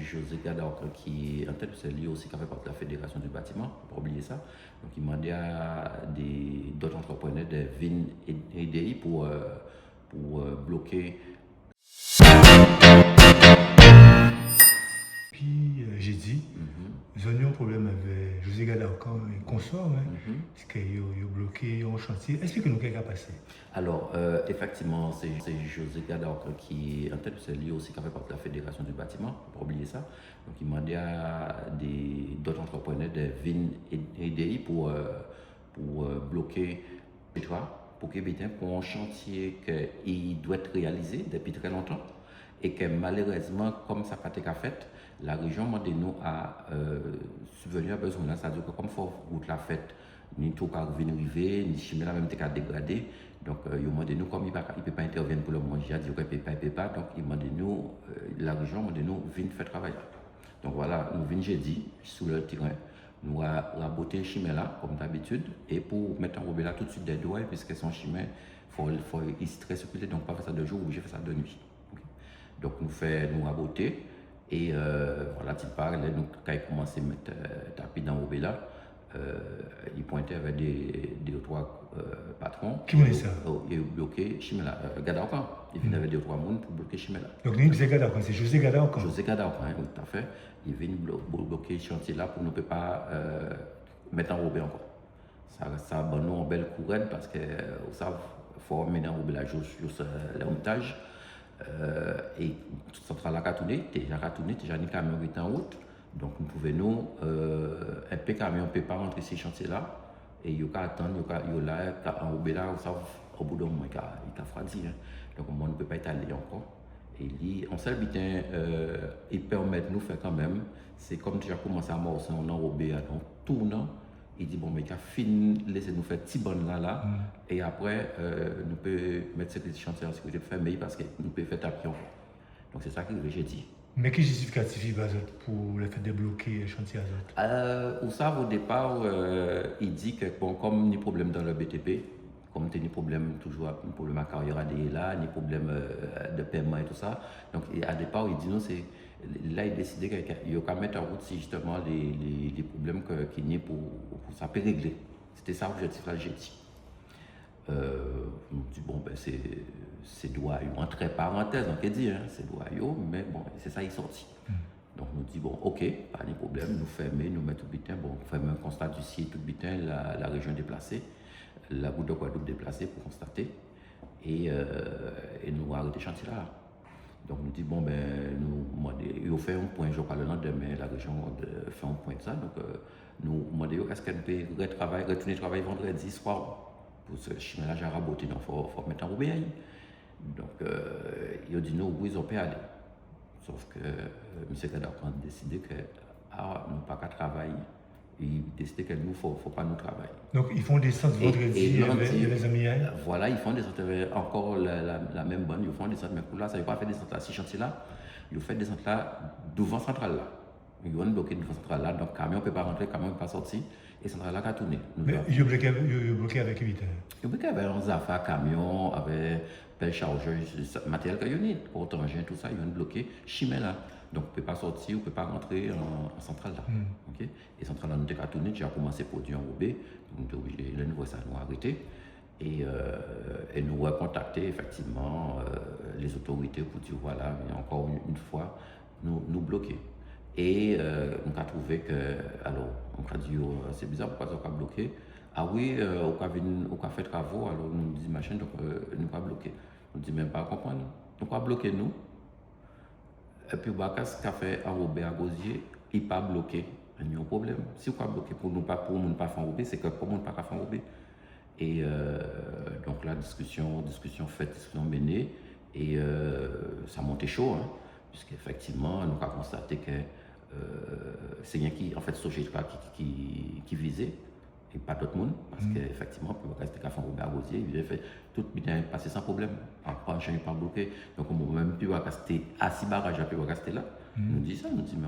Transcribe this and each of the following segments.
José Gadao qui en tête, c'est lui aussi qui fait partie de la Fédération du bâtiment, faut pas oublier ça. Donc il m'a dit à d'autres entrepreneurs de venir aider pour bloquer. Puis j'ai dit, nous avons un problème avec José Gadao et consort, parce qu'il a bloqué un chantier. Explique-nous ce qui a passé. Alors, effectivement, c'est José Gadao qui, en tête, c'est lui aussi qui fait partie de la Fédération du bâtiment, faut pas oublier ça. Donc il m'a dit à d'autres entrepreneurs de venir aider pour bloquer le toit, pour un chantier qui doit être réalisé depuis très longtemps et que malheureusement, comme ça n'a pas été fait, la région Mandeno a subvenu à besoin. C'est-à-dire que comme il faut route la fête, ni tout qu'à arriver, ni chimie la même qu'à dégrader. Donc, il m'a dit nous, comme il ne peut pas intervenir pour le moment, il a dit qu'il ne peut pas. Donc, il m'a dit nous, la région m'a dit nous, vient faire travail. Donc voilà, nous venons jeudi sur le terrain. Nous avons raboté le chemin là, comme d'habitude, et pour mettre en là tout de suite des doigts, puisque son chemin, il faut très circuler, donc pas faire ça de jour, obligé de faire ça de nuit. Okay. Donc nous raboter, et voilà, tu parles, nous quand il commence à mettre tapis dans le là, il pointait avec des trois patrons. Qui voulait ça? Il bloqué chemin là, Gadao. Il venait avec 2 ou 3 personnes pour bloquer chemin là. Donc, nous disons Gadao, c'est José Gadao. José Gadao, oui, tout à fait. Il vient bloquer le chantier là pour ne pas mettre en robe encore. Ça a une belle couronne parce que vous savez, il faut mener en robe là juste le montage. Et toute centrale là a tourné, déjà les camions étaient en route. Donc nous pouvons un peu camion ne peut pas rentrer ces chantiers là. Et il y a attendre, il y a là, en robe là, vous savez, au bout d'un moment, il a froidi. Donc on ne peut pas étaler encore. Et en seul bitin, il permet de nous faire quand même, c'est comme tu as commencé à morcer, on a enrobé à tournant. Il dit bon, mais il a fini, laissez nous faire petit bon là, et après, nous pouvons mettre cette chantier en sécurité fermée parce que nous pouvons faire tapis encore. Donc c'est ça que j'ai dit. Mais quel justificatif pour le fait de bloquer le chantier azote? Vous savez, au départ, il dit que bon, comme il y a des problèmes dans le BTP, comme il y a des problèmes toujours, un problème à carrière là, des problèmes de paiement et tout ça. Donc à départ, il dit non, c'est là il décidé qu'il va mettre en route si justement les problèmes qu'il y a pour ça peut régler. C'était ça l'objectif là, j'ai dit. On dit bon ben c'est doigt entre parenthèses on peut dire c'est doigt mais bon c'est ça il est sorti. Donc nous dit bon ok pas de problème nous fermer nous mettre tout bitin bon faire un constat du site tout bitin la région déplacée la route de Guadeloupe déplacée pour constater et nous arrêter chantier là. Donc nous dit bon ben nous il fait un point je crois le lendemain la région fait un point de ça donc nous demandé est-ce qu'elle peut retourner travailler vendredi soir. Pour ce chemin-là, j'ai raboté, donc il faut mettre en roue. Donc, il a dit non, oui, ils ont pu aller. Sauf que M. Gadao a décidé que nous pas qu'à travailler. Il a décidé que nous, il ne faut pas nous travailler. Donc, ils font des centres vendredi avec les amis. Voilà, ils font des centres, encore la même bonne, ils font des centres, mais pour là, ça ne veut pas faire des centres là, ces chantiers-là. Ils font des centres là, devant centrale là. Ils vont bloquer devant centrale là, donc le camion ne peut pas rentrer, le camion ne peut pas sortir. Et centrale là, qui a tourné. Mais il est bloqué avec 8 heures. Il est bloqué avec un affaires, camion, avec pelle chargeur, matériel qu'il y a, pour engin, tout ça, ils vont bloquer. Chimé là. Donc, on ne peut pas sortir, on ne peut pas rentrer en centrale là. Okay? Et centrale là, nous avons tourné, j'ai commencé à produire en robé. Donc, nous avons obligé, là, nous avons arrêté. Et nous avons contacté effectivement les autorités pour dire voilà, mais encore une fois, nous bloquer. Et on a trouvé que, alors, on a dit, c'est bizarre, pourquoi on a bloqué? Ah oui, on a fait travaux, alors nous dit machin, donc nous pas bloqué. On dit même pas comprendre. Donc on a bloqué nous. Et puis, ce qu'a fait enrober à gosier, il n'a pas bloqué. Il y a un problème. Si on a bloqué pour nous pas faire enrober, c'est que pour nous pas faire enrober. Et donc la discussion faite, discussion menée, et ça montait chaud, hein, puisqu'effectivement, nous avons constaté que c'est rien qui, en fait, qui visait, et pas d'autre monde, parce qu'effectivement, pour rester qu'à faire Robert Rosier, il avait fait tout bien passé sans problème, pas un pas bloqué. Donc, on même pu rester à 6 barrages, pu rester là. Nous dit ça, nous dit, mais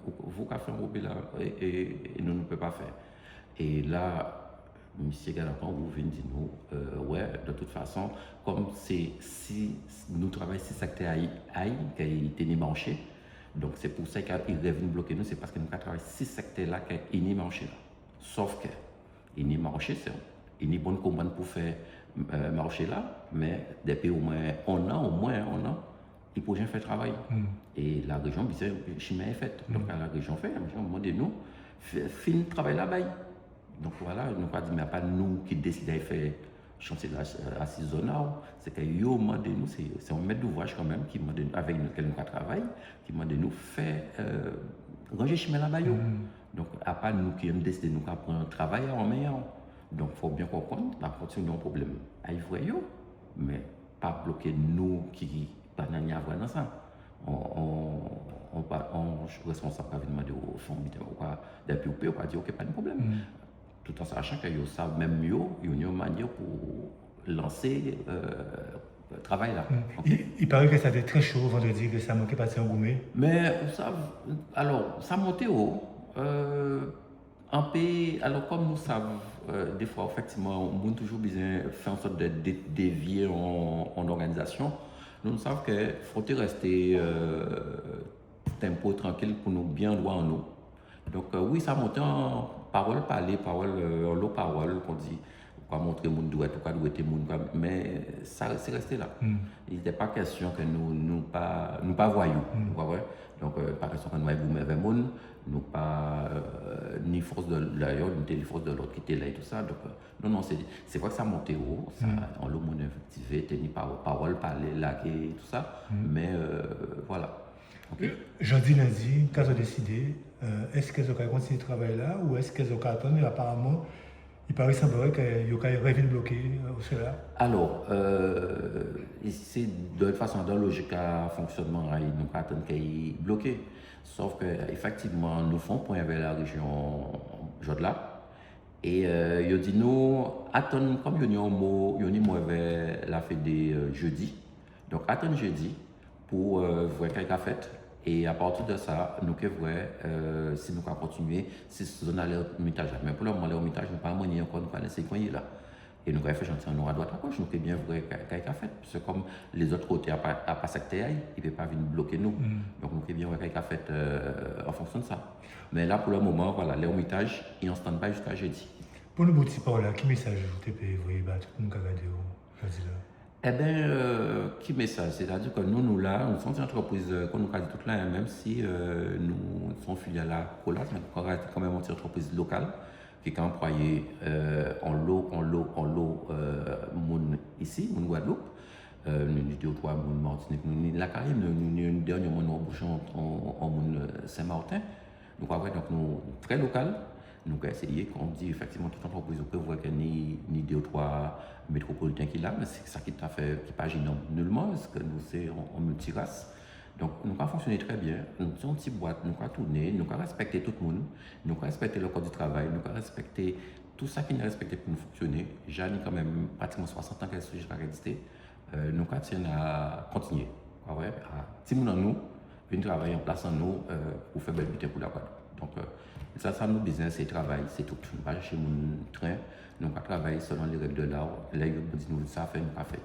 vous qu'à faire Robert là, et nous ne pouvons pas faire. Et là, Monsieur Galapon, vous venez dire nous, ouais, de toute façon, comme si nous travaillons si secteur qui a été marché, Donc c'est pour ça qu'ils reviennent bloquer nous, c'est parce que nous travaillons 6 secteurs là qui n'y marché là. Sauf que il n'y marché, c'est il n'y bonne commande pour faire marché là, mais depuis au moins un an, il peut faire travail. Et la région, c'est chemin est fait. Donc la région fait, la région demande de nous, fin travail là-bas. Donc voilà, nous pas dit, mais pas nous qui décidons de faire chantier artisanal, c'est que yo demande nous, c'est un maître d'ouvrage quand même qui demande avec lequel nous travaillons, qui demande de nous faire ranger chemin là-bas. Donc à part nous qui aimons décider nous prendre un travail en meilleur. Donc il faut bien comprendre, la continuation un problème à Ivroyo, mais pas bloquer nous qui pas n'y avoir dans ça. On responsable pas demander au fond ou quoi depuis ou pas dire OK pas de problème. Tout en sachant que yo savent même mieux, il y a une manière pour lancer travail là. Il paraît que ça était très chaud vendredi, que ça manquait pas de gourmet. Mais ça, alors ça montait haut. En pays, alors comme nous savons, des fois effectivement, on a toujours besoin de faire en sorte de dévier en organisation. Nous savons qu'il faut rester tempo tranquille pour nous bien droit en nous. Donc oui, ça monte en parole, parler, parole, en l'eau parole, qu'on dit, on va montrer mon doigt, on va doit être mon mais ça c'est resté là. Il n'était pas question que nous pas voyons, donc pas question que nous voyons avec monde, nous pas ni force de l'ailleurs, ni force de l'autre qui était là et tout ça. Donc non, c'est vrai que ça montait haut, ça, on l'a mon effectivé, tenir parole, parler, laguer, tout ça, mais voilà. Okay. Jeudi, lundi, quand ils ont décidé, est-ce qu'ils ont continué le travail là ou est-ce qu'ils ont attendu? Mais apparemment, il paraît semblerait qu'ils ont reviennent bloquer cela. Alors, c'est de toute façon, dans la logique à fonctionnement, nous attendons qu'il est bloqué. Sauf qu'effectivement, nous faisons point avec la région Jodla. Et ils dit nous, attendons, comme il y a un mot, il y a un mot avec la fête de jeudi. Donc, attendons jeudi pour voir quelqu'un fait. Et à partir de ça, nous pouvons voir si nous pouvons continuer, si nous allons aller au mitage. Mais pour le moment, au mitage, nous ne pouvons pas manier encore, nous pouvons laisser coin là. Et nous pouvons faire chantier à droite à gauche, nous pouvons bien voir quelqu'un fait. Parce que comme les autres côtés, à pas secteur, ils ne peuvent pas venir bloquer nous. Donc nous pouvons bien voir quelqu'un fait en fonction de ça. Mais là, pour le moment, voilà, les mitage, ils en stand-by jusqu'à jeudi. Pour nous, petits par là, quel message vous avez envoyé à tout le monde qui a regardé jeudi là? Eh bien, qui message? C'est-à-dire que nous là, nous sommes une entreprise qu'on nous a dit toute là, même si nous sommes filiales à Colas, mais nous sommes quand même une entreprise locale qui a employé en lot, ici, mon Guadeloupe, nous avons 2 ou 3 moun Martinique, nous avons la Caraïbe, nous avons dernier moun embauchant en moun Saint-Martin. Donc, donc nous très local. Nous avons essayé, comme on dit, effectivement, toute entreprise peut voir qu'il y a ni 2 ou 3 métropolitains qui là, mais c'est ça qui t'a fait, qui pas gênant nullement, parce que nous sommes en multirace. Donc, nous avons fonctionné très bien. Nous sommes une petite boîte, nous avons tourné, nous avons respecté tout le monde, nous avons respecté le code du travail, nous avons respecté tout ça qui nous a respecté pour nous fonctionner. J'ai quand même pratiquement 60 ans qu'elle sujet va exister. Nous continuons à continuer. Si nous nous, venir travailler en place en nous pour faire belle butin pour la boîte. Donc, ça, nos business, c'est travail, c'est tout. Nous ne pas chez mon train, nous ne travailler selon les règles de l'art. Là, ils nous disent, ça fait, nous pas fait.